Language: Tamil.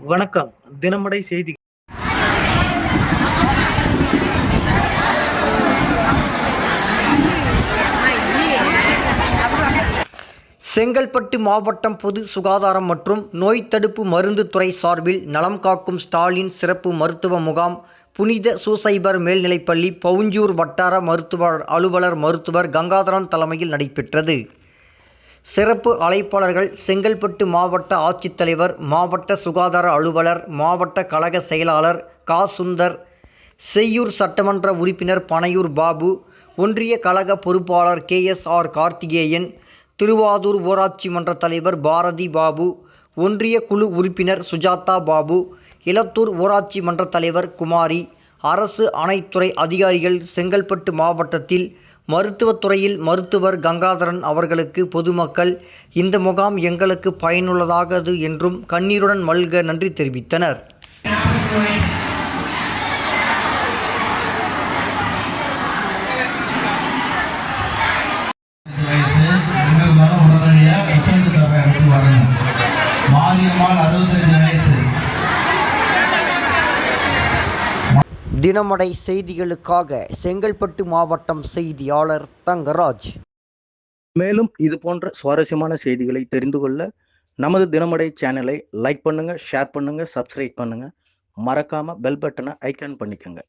வணக்கம். தினமடை செய்தி. செங்கல்பட்டு மாவட்டம் பொது சுகாதாரம் மற்றும் நோய் தடுப்பு மருந்து துறை சார்பில் நலம் காக்கும் ஸ்டாலின் சிறப்பு மருத்துவ முகாம் புனித சூசைபர் மேல்நிலைப்பள்ளி பவுஞ்சூர் வட்டார மருத்துவ அலுவலர் மருத்துவர் கங்காதரன் தலைமையில் நடைபெற்றது. சிறப்பு அழைப்பாளர்கள் செங்கல்பட்டு மாவட்ட ஆட்சித்தலைவர், மாவட்ட சுகாதார அலுவலர், மாவட்ட கழக செயலாளர் கா. சுந்தர், செய்யூர் சட்டமன்ற உறுப்பினர் பனையூர் பாபு, ஒன்றிய கழக பொறுப்பாளர் KSR கார்த்திகேயன், திருவாதூர் ஊராட்சி மன்ற தலைவர் பாரதி பாபு, ஒன்றிய குழு உறுப்பினர் சுஜாதா பாபு, இலத்தூர் ஊராட்சி மன்ற தலைவர் குமாரி, அரசு அனைத்துறை அதிகாரிகள், செங்கல்பட்டு மாவட்டத்தில் மருத்துவத்துறையில் மருத்துவர் கங்காதரன் அவர்களுக்கு பொதுமக்கள் இந்த முகாம் எங்களுக்கு பயனுள்ளதாகது என்றும் கண்ணீருடன் மல்க நன்றி தெரிவித்தனர். தினமடை செய்திகளுக்காக செங்கல்பட்டு மாவட்டம் செய்தியாளர் தங்கராஜ். மேலும் இது போன்ற சுவாரஸ்யமான செய்திகளை தெரிந்து கொள்ள நமது தினமடை சேனலை லைக் பண்ணுங்க, ஷேர் பண்ணுங்க, சப்ஸ்கிரைப் பண்ணுங்க. மறக்காம பெல் பட்டனை ஐகான் பண்ணிக்கோங்க.